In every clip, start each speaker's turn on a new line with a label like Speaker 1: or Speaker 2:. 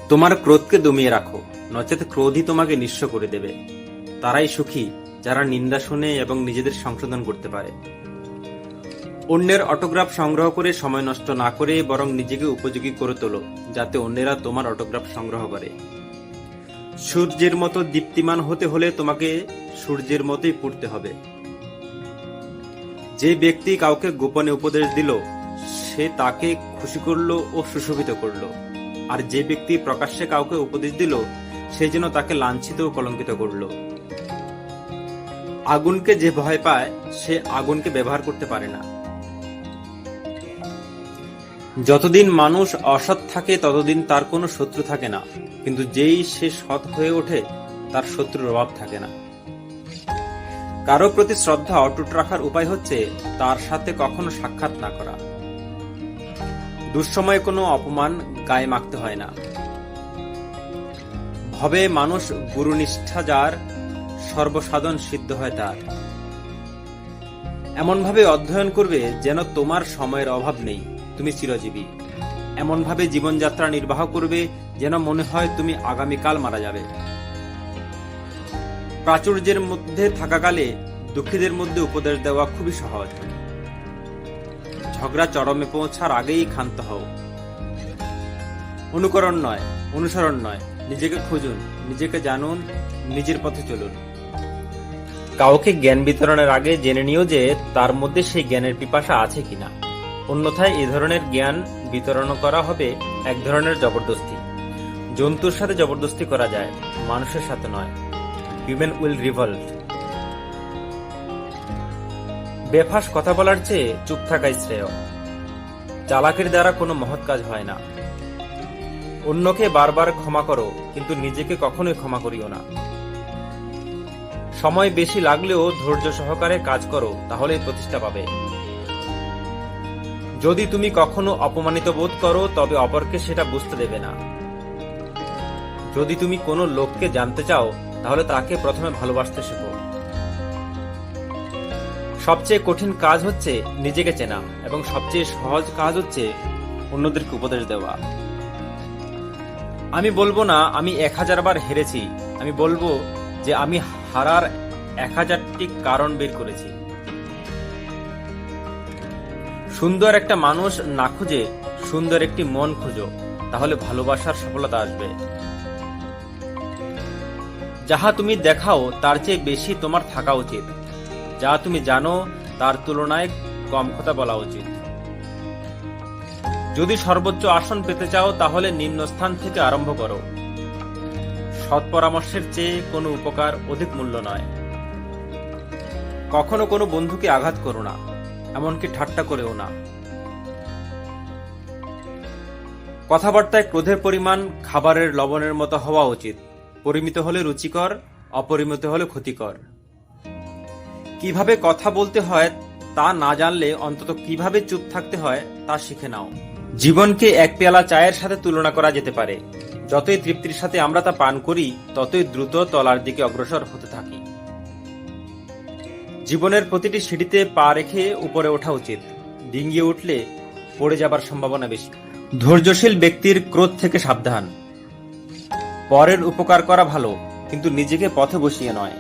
Speaker 1: তোমার ক্রোধকে দমিয়ে রাখো, নচেত ক্রোধই তোমাকে নিঃস্ব করে দেবে। তারাই সুখী যারা নিন্দা শুনে এবং নিজেদের সংশোধন করতে পারে। অন্যের অটোগ্রাফ সংগ্রহ করে সময় নষ্ট না করে বরং নিজেকে উপযোগী করে তোলো, যাতে অন্যেরা তোমার অটোগ্রাফ সংগ্রহ করে। সূর্যের মতো দীপ্তিমান হতে হলে তোমাকে সূর্যের মতোই পড়তে হবে। যে ব্যক্তি কাউকে গোপনে উপদেশ দিল, সে তাকে খুশি করলো ও সুশোভিত করলো, আর যে ব্যক্তি প্রকাশ্যে কাউকে উপদেশ দিল, সে যেন তাকে লাঞ্ছিত ও কলঙ্কিত করলো। আগুনকে যে ভয় পায়, সে আগুনকে ব্যবহার করতে পারে না। যতদিন মানুষ অসৎ থাকে ততদিন তার কোনো শত্রু থাকে না, কিন্তু যেই সে সৎ হয়ে ওঠে তার শত্রুর অভাব থাকে না। কারো প্রতি শ্রদ্ধা অটুট রাখার উপায় হচ্ছে তার সাথে কখনো সাক্ষাৎ না করা। দুঃসময়ে কোনো অপমান গায়ে মাখতে হয় না। ভবে মানুষ গুরুনিষ্ঠা যার, সর্বসাধন সিদ্ধ হয় তার। এমনভাবে অধ্যয়ন করবে যেন তোমার সময়ের অভাব নেই, তুমি চিরজীবী। এমনভাবে জীবনযাত্রা নির্বাহ করবে যেন মনে হয় তুমি আগামীকাল মারা যাবে। প্রাচুর্যের মধ্যে থাকাকালে দুঃখীদের মধ্যে উপদেশ দেওয়া খুবই সহজ। ঝগড়া চরমে পৌঁছার আগেই ক্ষান্ত হও। অনুকরণ নয়, অনুসরণ নয়, নিজেকে খুঁজুন, নিজেকে জানুন, নিজের পথে চলুন। কাউকে জ্ঞান বিতরণের আগে জেনে নিও যে তার মধ্যে সেই জ্ঞানের পিপাসা আছে কিনা। অন্যথায় এ ধরনের জ্ঞান বিতরণ করা হবে এক ধরনের জবরদস্তি। জন্তুর সাথে জবরদস্তি করা যায়, মানুষের সাথে নয়। Human will revolt. বেফাস কথা বলার চেয়ে চুপ থাকাই শ্রেয়। চালাকির দ্বারা কোনো মহৎ কাজ হয় না। অন্যকে বারবার ক্ষমা করো, কিন্তু নিজেকে কখনোই ক্ষমা করিও না। সময় বেশি লাগলেও ধৈর্য সহকারে কাজ করো, তাহলেই প্রতিষ্ঠা পাবে। যদি তুমি কখনো অপমানিত বোধ করো, তবে অপরকে সেটা বুঝতে দেবে না। যদি তুমি কোনো লোককে জানতে চাও, তাহলে তাকে প্রথমে ভালোবাসতে শেখো। সবচেয়ে কঠিন কাজ হচ্ছে নিজেকে চেনা, এবং সবচেয়ে সহজ কাজ হচ্ছে অন্যদেরকে উপদেশ দেওয়া। আমি বলবো না আমি 1000 বার হেরেছি, আমি বলবো যে আমি হারার 1000টি কারণ বের করেছি। সুন্দর একটা মানুষ না খুঁজে সুন্দর একটি মন খুঁজো, তাহলে ভালোবাসার সফলতা আসবে। যাহা তুমি দেখাও তার চেয়ে বেশি তোমার থাকা উচিত। যা তুমি জানো তার তুলনায় কম কথা বলা উচিত। যদি সর্বোচ্চ আসন পেতে চাও, তাহলে নিম্ন স্থান থেকে আরম্ভ করো। সৎ পরামর্শের চেয়ে কোনো উপকার অধিক মূল্য নয়। কখনো কোনো বন্ধুকে আঘাত করো না, এমনকি ঠাট্টা করেও না। কথাবার্তায় ক্রোধের পরিমাণ খাবারের লবণের মতো হওয়া উচিত। পরিমিত হলে রুচিকর, অপরিমিত হলে ক্ষতিকর। কিভাবে কথা বলতে হয় তা না জানলে অন্তত কিভাবে চুপ থাকতে হয় তা শিখে নাও। জীবনকে এক পেয়ালা চায়ের সাথে তুলনা করা যেতে পারে। যতই তৃপ্তির সাথে আমরা তা পান করি, ততই দ্রুত তলার দিকে অগ্রসর হতে থাকি। জীবনের প্রতিটি সিঁড়িতে পা রেখে উপরে ওঠা উচিত। ডিঙ্গিয়ে উঠলে পড়ে যাবার সম্ভাবনা বেশি। ধৈর্যশীল ব্যক্তির ক্রোধ থেকে সাবধান। পরের উপকার করা ভালো, কিন্তু নিজেকে পথে বসিয়ে নয়।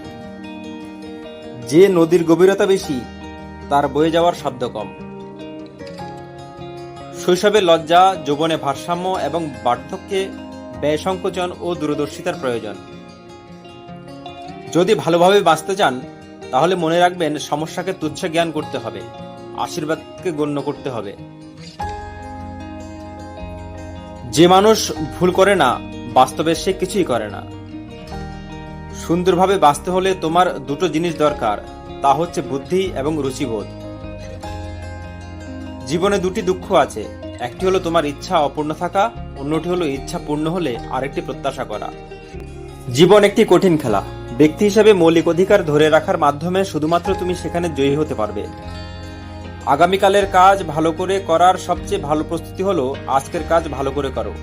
Speaker 1: যে নদীর গভীরতা বেশি, তার বয়ে যাওয়ার শব্দ কম। শৈশবে লজ্জা, যৌবনে ভারসাম্য এবং বার্ধক্যে ব্যয় সংকোচন ও দূরদর্শিতার প্রয়োজন। যদি ভালোভাবে বাঁচতে চান, তাহলে মনে রাখবেন সমস্যাকে তুচ্ছ জ্ঞান করতে হবে, আশীর্বাদকে গণ্য করতে হবে। যে মানুষ ভুল করে না, বাস্তবে সে কিছুই করে না। সুন্দরভাবে বাঁচতে হলে তোমার দুটো জিনিস দরকার, তা হচ্ছে বুদ্ধি এবং রুচিবোধ। জীবনে দুটি দুঃখ আছে, একটি হলো তোমার ইচ্ছা অপূর্ণ থাকা, অন্যটি হলো ইচ্ছা পূর্ণ হলে আরেকটি প্রত্যাশা করা। জীবন একটি কঠিন খেলা। ব্যক্তি হিসেবে মৌলিক অধিকার ধরে রাখার মাধ্যমে শুধুমাত্র তুমি সেখানে জয়ী হতে পারবে। আগামীকালের কাজ ভালো করে করার সবচেয়ে ভালো প্রস্তুতি হলো আজকের কাজ ভালো করে করো।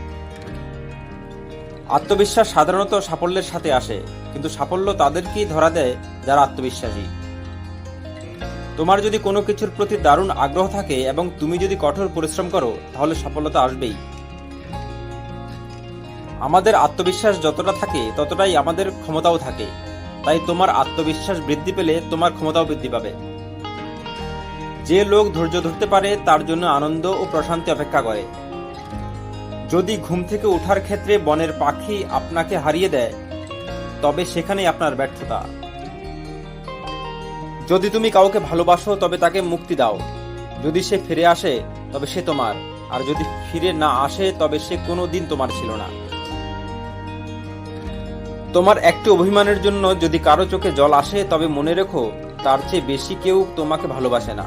Speaker 1: আত্মবিশ্বাস সাধারণত সাফল্যের সাথে আসে, কিন্তু সাফল্য তাদেরকেই ধরা দেয় যারা আত্মবিশ্বাসী। তোমার যদি কোনো কিছুর প্রতি দারুণ আগ্রহ থাকে এবং তুমি যদি কঠোর পরিশ্রম করো, তাহলে সফলতা আসবেই। আমাদের আত্মবিশ্বাস যতটা থাকে ততটাই আমাদের ক্ষমতাও থাকে। তাই তোমার আত্মবিশ্বাস বৃদ্ধি পেলে তোমার ক্ষমতাও বৃদ্ধি পাবে। যে লোক ধৈর্য ধরতে পারে তার জন্য আনন্দ ও প্রশান্তি অপেক্ষা করে। যদি ঘুম থেকে ওঠার ক্ষেত্রে বনের পাখি আপনাকে হারিয়ে দেয়, তবে সেখানেই আপনার ব্যর্থতা। যদি তুমি কাউকে ভালোবাসো তবে তাকে মুক্তি দাও। যদি সে ফিরে আসে তবে সে তোমার, আর যদি ফিরে না আসে তবে সে কোনোদিন তোমার ছিল না। তোমার একটু অভিমানের জন্য যদি কারো চোখে জল আসে তবে মনে রেখো, তার চেয়ে বেশি কেউ তোমাকে ভালোবাসে না।